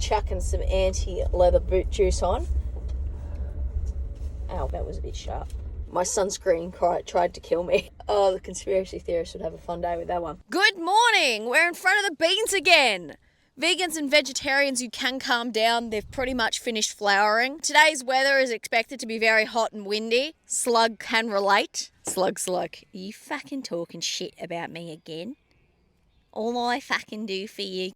chucking some anti-leather boot juice on. Ow, that was a bit sharp. My sunscreen tried to kill me. Oh, the conspiracy theorists would have a fun day with that one. Good morning! We're in front of the beans again. Vegans and vegetarians, you can calm down. They've pretty much finished flowering. Today's weather is expected to be very hot and windy. Slug can relate. Slug. Are you fucking talking shit about me again? All I fucking do for you.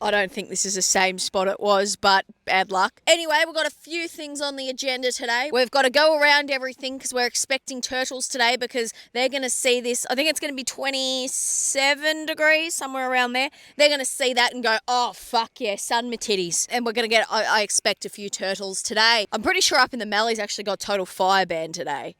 I don't think this is the same spot it was, but bad luck. Anyway, we've got a few things on the agenda today. We've got to go around everything because we're expecting turtles today because they're going to see this. I think it's going to be 27 degrees, somewhere around there. They're going to see that and go, oh, fuck yeah, sun my titties. And we're going to get, I expect a few turtles today. I'm pretty sure up in the Mallee's actually got total fire ban today.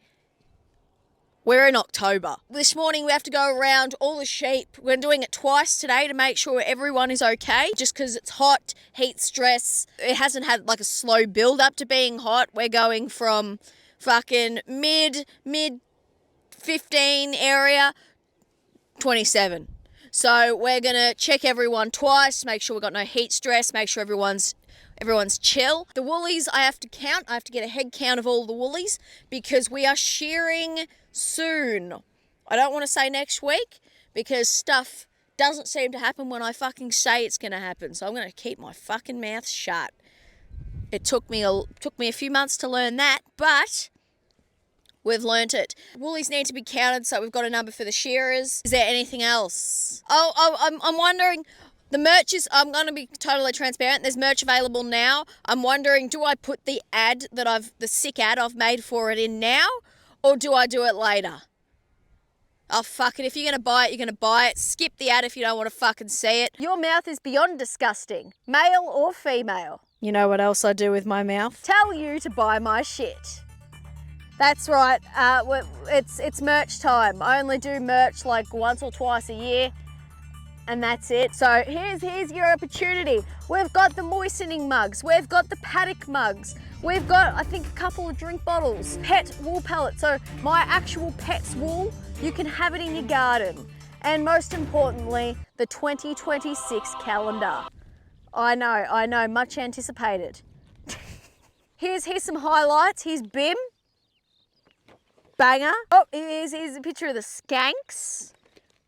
We're in October. This morning we have to go around all the sheep. We're doing it twice today to make sure everyone is okay. Just because it's hot, heat stress. It hasn't had like a slow build up to being hot. We're going from fucking mid 15 area, 27. So we're going to check everyone twice, make sure we've got no heat stress, make sure everyone's chill. The woolies I have to count. I have to get a head count of all the woolies because we are shearing soon. I don't want to say next week because stuff doesn't seem to happen when I fucking say it's going to happen. So I'm going to keep my fucking mouth shut. It took me a few months to learn that, but we've learnt it. Woolies need to be counted, so we've got a number for the shearers. Is there anything else? I'm wondering. The merch is, I'm going to be totally transparent. There's merch available now. I'm wondering, do I put the sick ad I've made for it in now? Or do I do it later? Oh, fuck it. If you're going to buy it, you're going to buy it. Skip the ad if you don't want to fucking see it. Your mouth is beyond disgusting. Male or female. You know what else I do with my mouth? Tell you to buy my shit. That's right. It's merch time. I only do merch like once or twice a year. And that's it. So here's your opportunity. We've got the moistening mugs. We've got the paddock mugs. We've got, I think, a couple of drink bottles. Pet wool pellets. So my actual pet's wool, you can have it in your garden. And most importantly, the 2026 calendar. I know, much anticipated. Here's some highlights. Here's Bim. Banger. Oh, here's a picture of the skanks.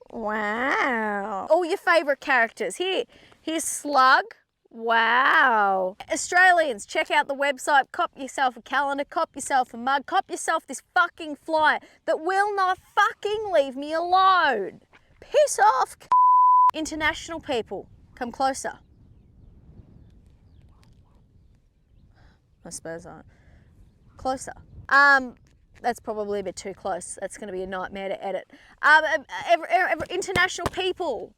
Wow. All your favourite characters. Here's Slug. Wow. Australians, check out the website. Cop yourself a calendar. Cop yourself a mug. Cop yourself this fucking flyer that will not fucking leave me alone. Piss off. International people, come closer. I suppose I... Closer. That's probably a bit too close. That's going to be a nightmare to edit. International people,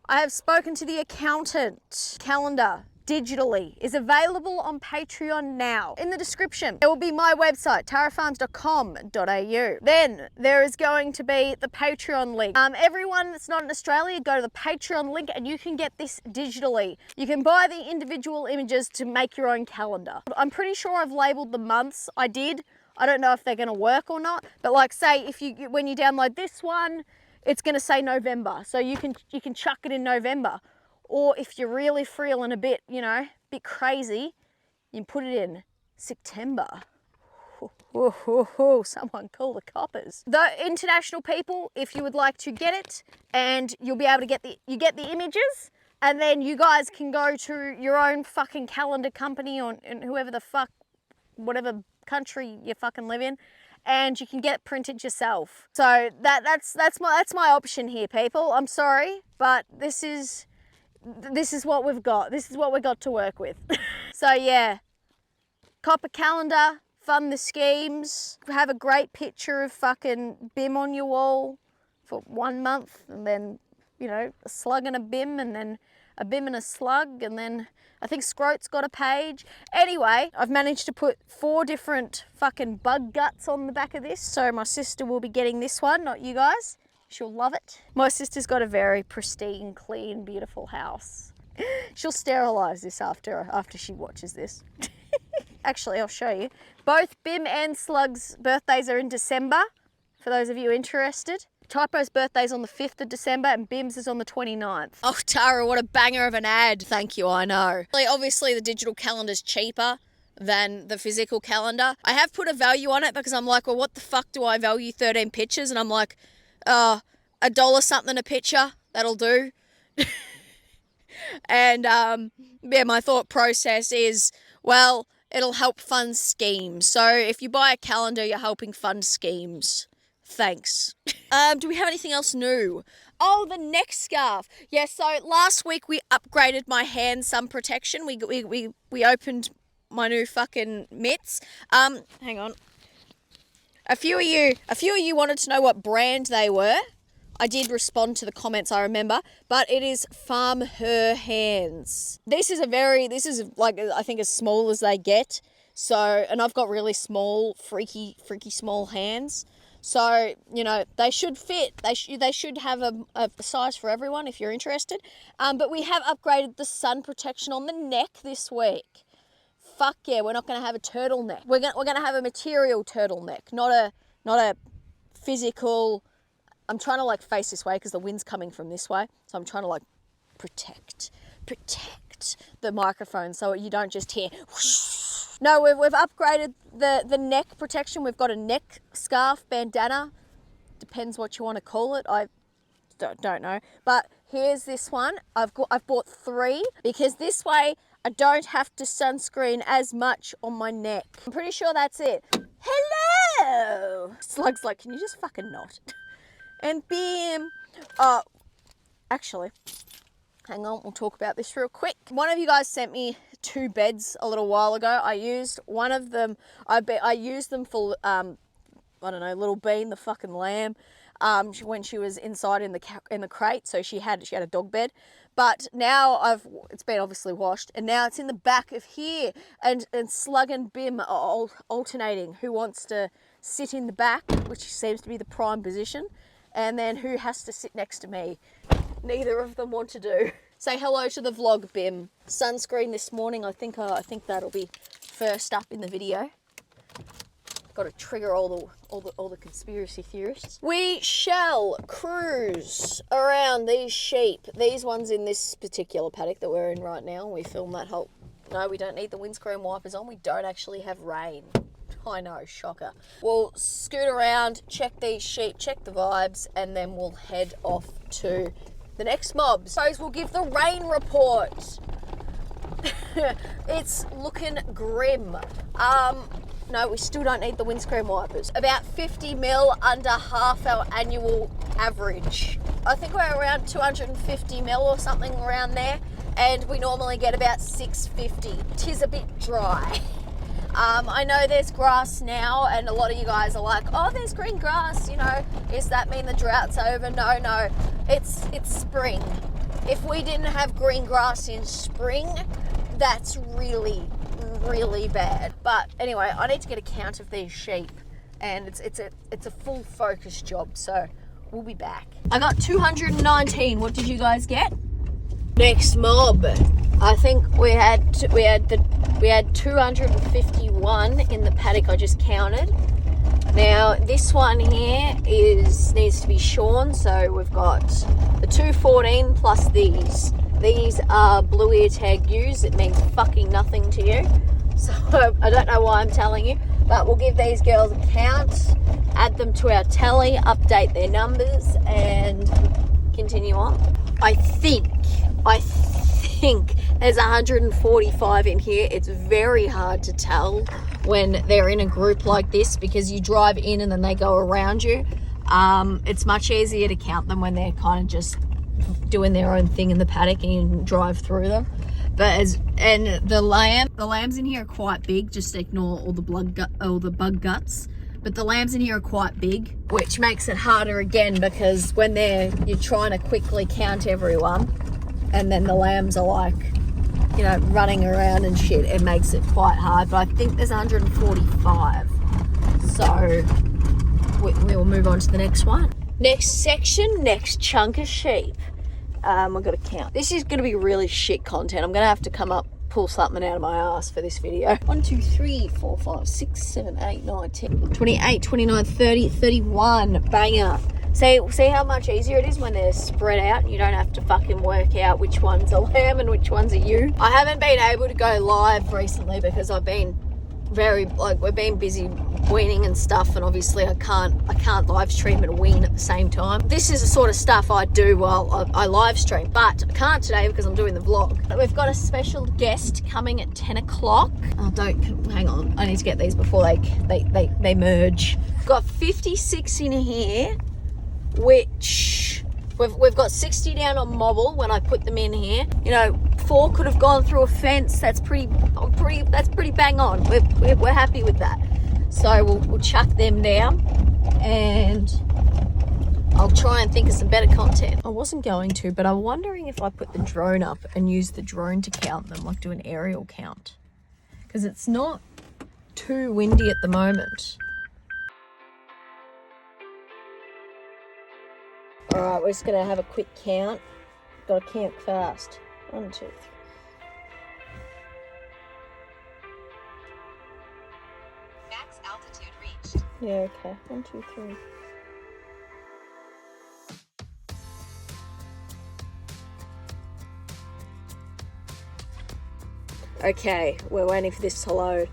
I have spoken to the accountant. Calendar, digitally, is available on Patreon now. In the description, there will be my website, tarafarms.com.au. Then there is going to be the Patreon link. Everyone that's not in Australia, go to the Patreon link and you can get this digitally. You can buy the individual images to make your own calendar. I'm pretty sure I've labeled the months. I did. I don't know if they're going to work or not, but like say when you download this one, it's going to say November, so you can chuck it in November. Or if you're really feeling a bit, bit crazy, you can put it in September. Someone call the coppers. The international people, if you would like to get it, and you'll be able to get the images, and then you guys can go to your own fucking calendar company or whoever the fuck, whatever country you fucking live in, and you can get it printed yourself. So that's my option here, people. I'm sorry, but this is what we've got. This is what we got to work with. So yeah, cop a calendar, fund the schemes, have a great picture of fucking Bim on your wall for 1 month, and then a slug and a Bim, and then a Bim and a slug, and then I think Scroat's got a page. Anyway, I've managed to put 4 different fucking bug guts on the back of this, so my sister will be getting this one, not you guys. She'll love it. My sister's got a very pristine, clean, beautiful house. She'll sterilise this after she watches this. Actually, I'll show you. Both Bim and Slug's birthdays are in December, for those of you interested. Typo's birthday's on the 5th of December and Bim's is on the 29th. Oh, Tara, what a banger of an ad. Thank you, I know. Obviously, the digital calendar's cheaper than the physical calendar. I have put a value on it because I'm like, well, what the fuck do I value 13 pictures? And I'm like, $1 something a picture. That'll do. And, yeah, my thought process is, well, it'll help fund schemes. So if you buy a calendar, you're helping fund schemes. Thanks. Do we have anything else new? Oh, the neck scarf. Yeah, so last week we upgraded my hand sun protection. We opened my new fucking mitts. Hang on. A few of you wanted to know what brand they were. I did respond to the comments, I remember, but it is Farm Her Hands. This is like, I think as small as they get. So, and I've got really small, freaky small hands. So, you know, they should fit. They should have a size for everyone if you're interested. But we have upgraded the sun protection on the neck this week. Fuck yeah, we're not going to have a turtleneck. We're going to have a material turtleneck, not a physical. I'm trying to like face this way because the wind's coming from this way. So I'm trying to like protect the microphone so you don't just hear whoosh. No, we've upgraded the neck protection. We've got a neck scarf, bandana. Depends what you want to call it. I don't know. But here's this one. I've bought 3 because this way I don't have to sunscreen as much on my neck. I'm pretty sure that's it. Hello! Slug's like, can you just fucking not? And Bim. Actually, hang on, we'll talk about this real quick. One of you guys sent me 2 beds a little while ago. I used one of them. I used them for I don't know, little Bean, the fucking lamb, when she was inside in the crate. So she had a dog bed. But now it's been obviously washed, and now it's in the back of here. And Slug and Bim are alternating who wants to sit in the back, which seems to be the prime position, and then who has to sit next to me. Neither of them want to do. Say hello to the vlog, Bim. Sunscreen this morning. I think that'll be first up in the video. Got to trigger all the conspiracy theorists. We shall cruise around these sheep. These ones in this particular paddock that we're in right now. We film that whole. No, we don't need the windscreen wipers on. We don't actually have rain. I know, shocker. We'll scoot around, check these sheep, check the vibes, and then we'll head off to the next mob. So we'll give the rain report. It's looking grim. No, we still don't need the windscreen wipers. About 50 mil under half our annual average. I think we're around 250 mil or something around there, and we normally get about 650. 'Tis a bit dry. I know there's grass now, and a lot of you guys are like, oh, there's green grass, you know, does that mean the drought's over? No, it's spring. If we didn't have green grass in spring, that's really, really bad. But anyway, I need to get a count of these sheep, and it's a full focus job, so we'll be back. I got 219. What did you guys get? Next mob. I think we had 251 in the paddock I just counted. Now this one here needs to be shorn, so we've got the 214 plus these. These are blue ear tag ewes. It means fucking nothing to you, so I don't know why I'm telling you, but we'll give these girls a count, add them to our tally, update their numbers, and continue on. I think there's 145 in here. It's very hard to tell when they're in a group like this because you drive in and then they go around you. It's much easier to count them when they're kind of just doing their own thing in the paddock and you can drive through them. And the lambs in here are quite big. Just ignore all the bug guts. But the lambs in here are quite big, which makes it harder again because when you're trying to quickly count everyone, and then the lambs are like, you know, running around and shit, it makes it quite hard. But I think there's 145. So we will move on to the next one. Next section, next chunk of sheep. We've got to count. This is going to be really shit content. I'm going to have to pull something out of my ass for this video. 1, 2, 3, 4, 5, 6, 7, 8, 9, 10, 28, 29, 30, 31. Banger. See how much easier it is when they're spread out and you don't have to fucking work out which one's a lamb and which one's a ewe. I haven't been able to go live recently because I've been we've been busy weaning and stuff, and obviously I can't live stream and wean at the same time. This is the sort of stuff I do while I live stream, but I can't today because I'm doing the vlog. We've got a special guest coming at 10 o'clock. Oh, hang on. I need to get these before they merge. Got 56 in here, which we've got 60 down on mobile when I put them in here. You know, 4 could have gone through a fence. That's pretty bang on. We're happy with that. So we'll chuck them down, and I'll try and think of some better content. I wasn't going to, but I'm wondering if I put the drone up and use the drone to count them, like do an aerial count, because it's not too windy at the moment. All right, we're just gonna have a quick count. Gotta count fast. 1, 2, 3. Max altitude reached. Yeah, okay. 1, 2, 3. Okay, we're waiting for this to load.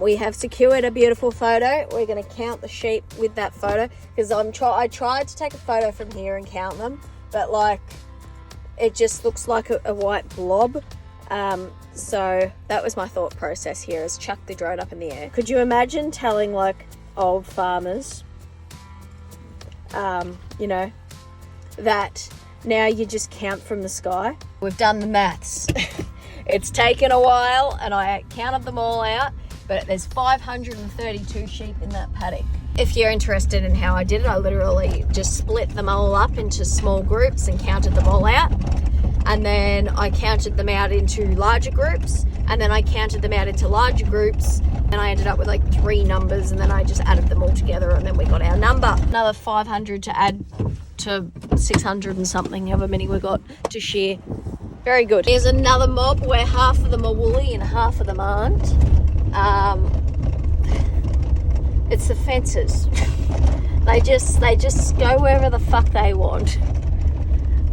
We have secured a beautiful photo. We're going to count the sheep with that photo, because I tried to take a photo from here and count them, but like it just looks like a white blob. So that was my thought process here, is chuck the drone up in the air. Could you imagine telling like old farmers, you know, that now you just count from the sky? We've done the maths. It's taken a while and I counted them all out, but there's 532 sheep in that paddock. If you're interested in how I did it, I literally just split them all up into small groups and counted them all out. And then I counted them out into larger groups, and then I counted them out into larger groups, and I ended up with like 3 numbers, and then I just added them all together, and then we got our number. Another 500 to add to 600 and something, however many we got to shear. Very good. Here's another mob where half of them are woolly and half of them aren't. It's the fences. They just go wherever the fuck they want.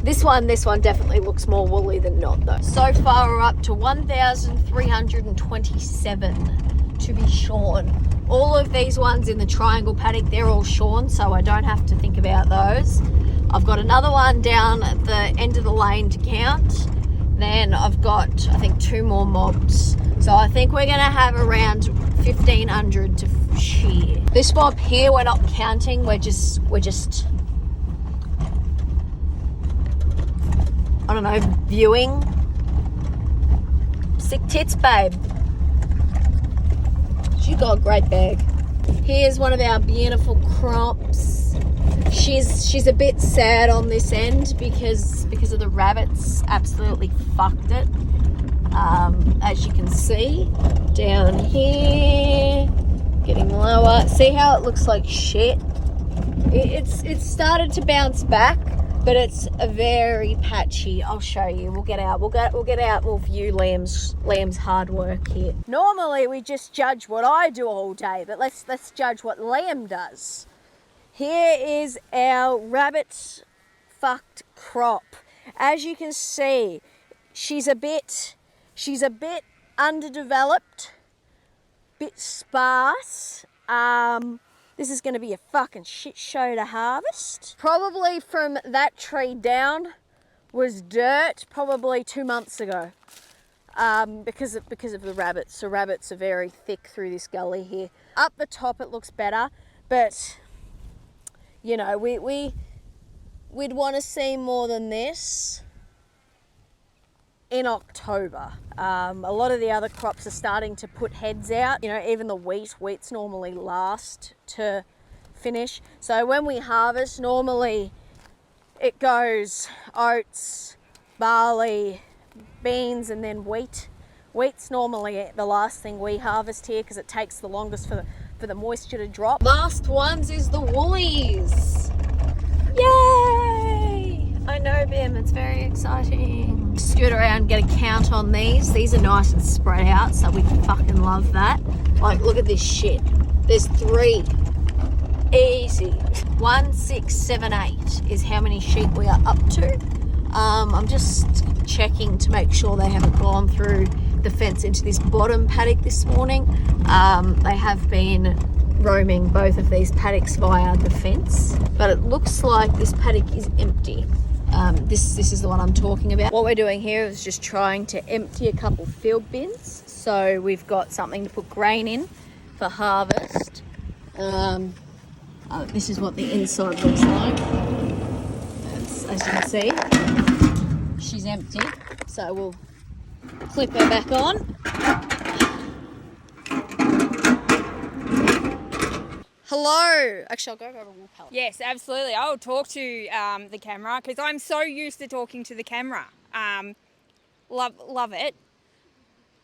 This one definitely looks more woolly than not though. So far we're up to 1,327 to be shorn. All of these ones in the triangle paddock, they're all shorn, so I don't have to think about those. I've got another one down at the end of the lane to count. Then I've got, I think, 2 more mobs. So I think we're gonna have around 1,500 to shear. This mob here, we're not counting, we're just, I don't know, viewing. Sick tits, babe. She got a great bag. Here's one of our beautiful crops. She's a bit sad on this end because of the rabbits absolutely fucked it. As you can see down here, getting lower. See how it looks like shit? It's started to bounce back, but it's a very patchy. I'll show you. We'll get out. We'll view Liam's hard work here. Normally we just judge what I do all day, but let's judge what Liam does. Here is our rabbit fucked crop. As you can see, she's a bit underdeveloped, bit sparse. This is going to be a fucking shit show to harvest. Probably from that tree down was dirt probably 2 months ago, because of the rabbits. The rabbits are very thick through this gully here. Up the top it looks better, but you know, we'd want to see more than this in October. A lot of the other crops are starting to put heads out. You know, even the wheat's normally last to finish. So when we harvest, normally it goes oats, barley, beans, and then wheat. Wheat's normally the last thing we harvest here because it takes the longest for the moisture to drop. Last ones is the woolies. Yay! I know, Bim, it's very exciting. Scoot around, get a count on these. These are nice and spread out, so we fucking love that. Like, look at this shit. There's 3. Easy. 1678 is how many sheep we are up to. I'm just checking to make sure they haven't gone through the fence into this bottom paddock this morning. They have been roaming both of these paddocks via the fence, but it looks like this paddock is empty. This is the one I'm talking about. What we're doing here is just trying to empty a couple field bins, so we've got something to put grain in for harvest. This is what the inside looks like. As you can see, she's empty, so we'll clip her back on. Hello. Actually, I'll go grab a wool pallet. Yes, absolutely. I'll talk to the camera because I'm so used to talking to the camera. Love it.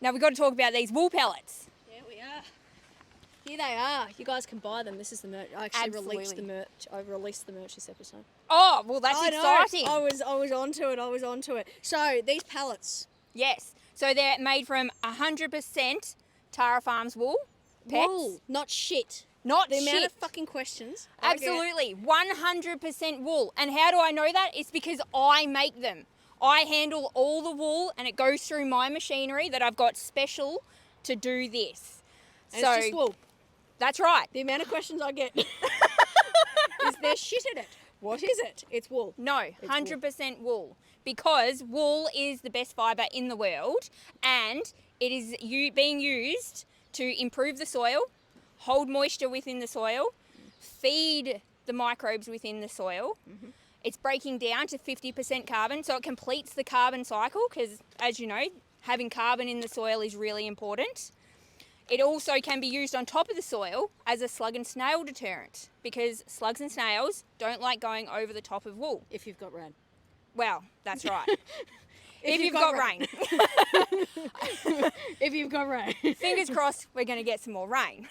Now we've got to talk about these wool pellets. Yeah, we are. Here they are. You guys can buy them. This is the merch. I actually released the merch. I released the merch this episode. Oh, well, that's exciting. I was onto it. So these pallets. Yes. So they're made from 100% Tara Farms wool. Pets. Wool, not shit. Not the shit. amount of fucking questions. Absolutely. 100% wool. And how do I know that? It's because I make them. I handle all the wool and it goes through my machinery that I've got special to do this. And it's just wool. That's right. The amount of questions I get is there shit in it. What is it? It's wool. No, 100% wool. Because wool is the best fibre in the world and it is being used to improve the soil, hold moisture within the soil, feed the microbes within the soil. Mm-hmm. It's breaking down to 50% carbon, so it completes the carbon cycle because, as you know, having carbon in the soil is really important. It also can be used on top of the soil as a slug and snail deterrent because slugs and snails don't like going over the top of wool. If you've got rain. Well, that's right. If you've got rain. If you've got rain. Fingers crossed we're going to get some more rain.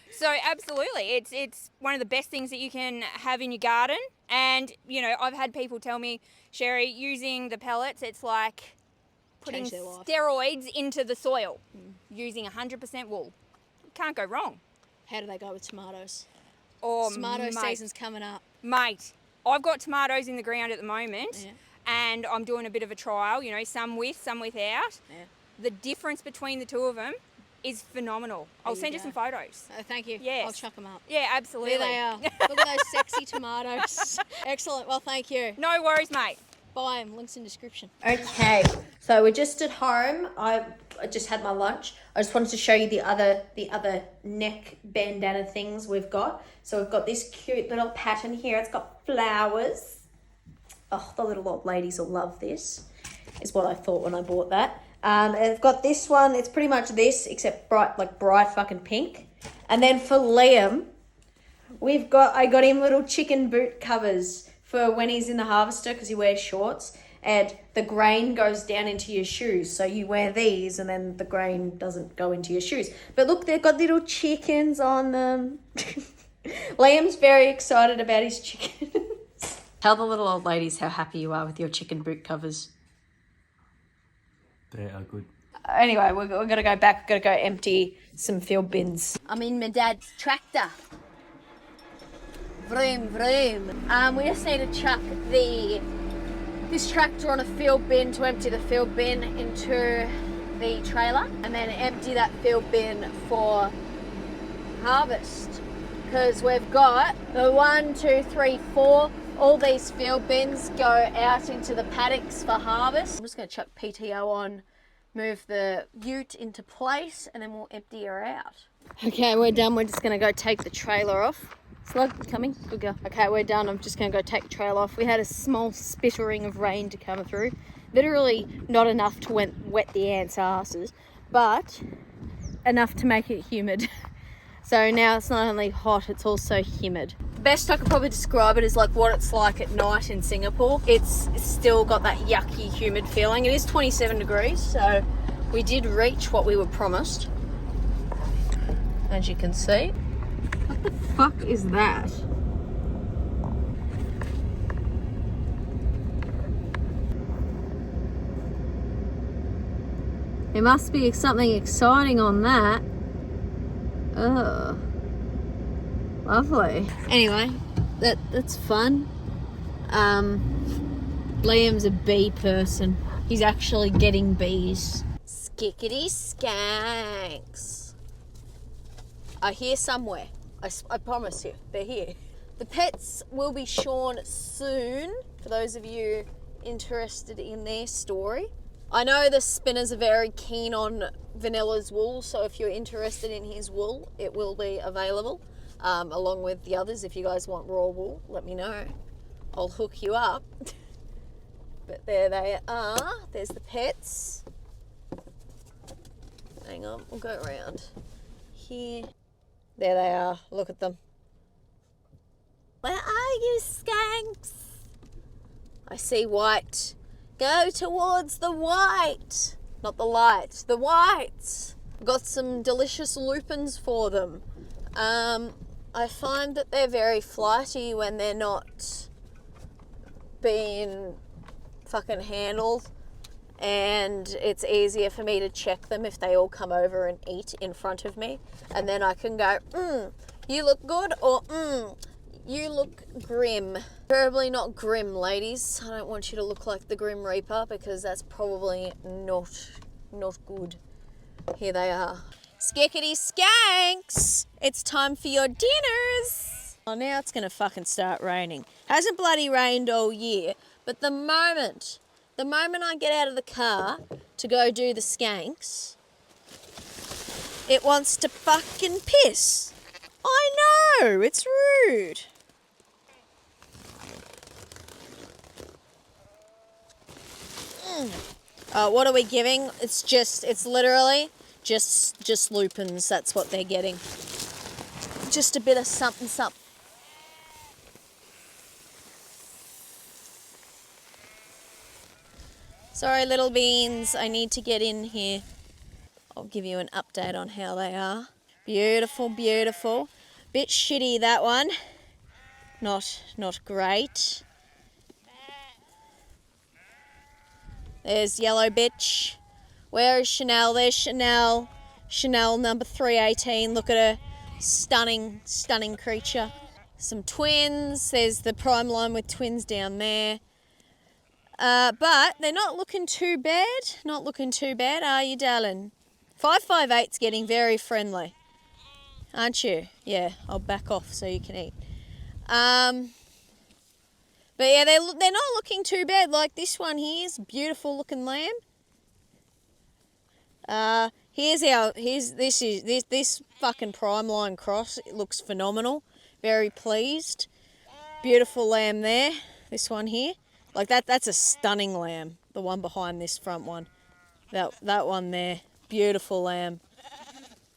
So absolutely, it's one of the best things that you can have in your garden. And, you know, I've had people tell me, Sherry, using the pellets, it's like putting steroids into the soil using 100% wool. Can't go wrong. How do they go with tomatoes? Oh, tomato season's coming up. Mate, I've got tomatoes in the ground at the moment and I'm doing a bit of a trial, you know, some with, some without. Yeah. The difference between the two of them is phenomenal. I'll send you some photos. Oh, thank you. Yes. I'll chuck them up. Yeah, absolutely. There they are. Look at those sexy tomatoes. Excellent. Well, thank you. No worries, mate. Buy them. Links in description. Okay, so we're just at home. I just had my lunch. I just wanted to show you the other neck bandana things we've got. So we've got this cute little pattern here. It's got flowers. Oh, the little old ladies will love this, is what I thought when I bought that. And I've got this one. It's pretty much this, except bright fucking pink. And then for Liam, I got him little chicken boot covers for when he's in the harvester because he wears shorts and the grain goes down into your shoes. So you wear these and then the grain doesn't go into your shoes. But look, they've got little chickens on them. Liam's very excited about his chickens. Tell the little old ladies how happy you are with your chicken boot covers. They are good. Anyway, we're going to go back. We're going to go empty some field bins. I'm in my dad's tractor. Vroom, vroom. We just need to chuck this tractor on a field bin to empty the field bin into the trailer and then empty that field bin for harvest. Because we've got the 1, 2, 3, 4. All these field bins go out into the paddocks for harvest. I'm just going to chuck PTO on, move the ute into place, and then we'll empty her out. Okay, we're done. We're just going to go take the trailer off. Slug, you coming? Good girl. Okay, we're done. I'm just going to go take the trailer off. We had a small spittering of rain to come through. Literally not enough to wet the ants' asses, but enough to make it humid. So now it's not only hot, it's also humid. The best I could probably describe it is like what it's like at night in Singapore. It's still got that yucky, humid feeling. It is 27 degrees, so we did reach what we were promised, as you can see. What the fuck is that? There must be something exciting on that. Ugh. Lovely. Anyway, that's fun. Liam's a bee person. He's actually getting bees. Skickety skanks. I hear somewhere. I promise you, they're here. The pets will be shorn soon, for those of you interested in their story. I know the spinners are very keen on Vanilla's wool, so if you're interested in his wool, it will be available, along with the others. If you guys want raw wool, let me know. I'll hook you up. But there they are. There's the pets. Hang on, we'll go around here. There they are. Look at them. Where are you, skanks? I see white. Go towards the white. Not the light, the white. Got some delicious lupins for them. I find that they're very flighty when they're not being fucking handled, and it's easier for me to check them if they all come over and eat in front of me, and then I can go, you look good, or you look grim. Preferably not grim, ladies. I don't want you to look like the Grim Reaper, because that's probably not good. Here they are. Skickety skanks! It's time for your dinners! Oh, now it's gonna fucking start raining. Hasn't bloody rained all year, but the moment I get out of the car to go do the skanks, it wants to fucking piss. I know, it's rude. What are we giving? It's literally just lupins. That's what they're getting. Just a bit of something. Sorry, little beans, I need to get in here. I'll give you an update on how they are. Beautiful, beautiful. Bit shitty, that one. Not great. There's yellow bitch. Where is Chanel? There's Chanel. Chanel number 318. Look at her. Stunning creature. Some twins. There's the Primeline with twins down there. But they're not looking too bad. Not looking too bad, are you, darling? 558's getting very friendly, aren't you? Yeah, I'll back off so you can eat. But yeah, they're not looking too bad. Like this one here is beautiful looking lamb. This fucking Primeline cross. It looks phenomenal. Very pleased. Beautiful lamb there. This one here. Like that's a stunning lamb. The one behind this front one. That one there. Beautiful lamb.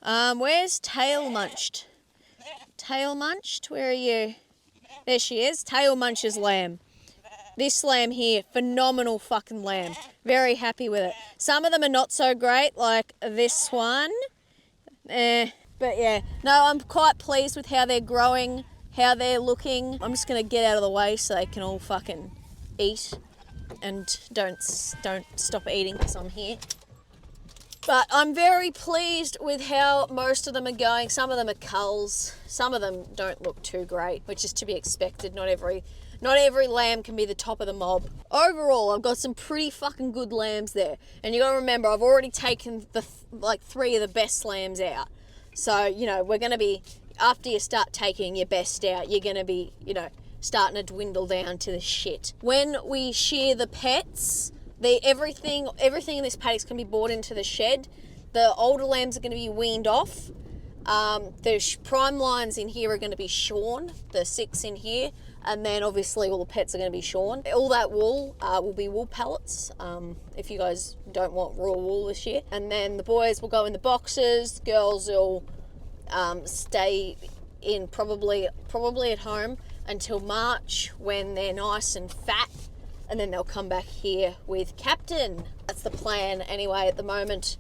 Where's Tail Munched? Tail Munched, where are you? There she is. Tail Munch's lamb. This lamb here, phenomenal fucking lamb. Very happy with it. Some of them are not so great, like this one. But yeah, no, I'm quite pleased with how they're growing, how they're looking. I'm just gonna get out of the way so they can all fucking eat and don't stop eating because I'm here. But I'm very pleased with how most of them are going. Some of them are culls. Some of them don't look too great, which is to be expected. Not every lamb can be the top of the mob. Overall, I've got some pretty fucking good lambs there. And you got to remember, I've already taken the 3 of the best lambs out. So, you know, we're going to be, after you start taking your best out, you're going to be, you know, starting to dwindle down to the shit. When we shear the pets, everything in this paddock can be brought into the shed. The older lambs are going to be weaned off. The prime lines in here are going to be shorn, the 6 in here, and then obviously all the pets are going to be shorn. All that wool will be wool pellets, if you guys don't want raw wool this year. And then the boys will go in the boxes, girls will stay in probably at home until March when they're nice and fat, and then they'll come back here with Captain. That's the plan anyway at the moment.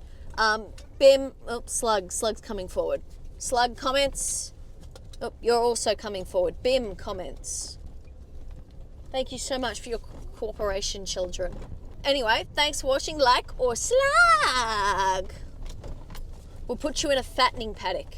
Bim, Slug's coming forward. Slug comments. Oh, you're also coming forward. Bim comments. Thank you so much for your cooperation, children. Anyway, thanks for watching. Like or slug. We'll put you in a fattening paddock.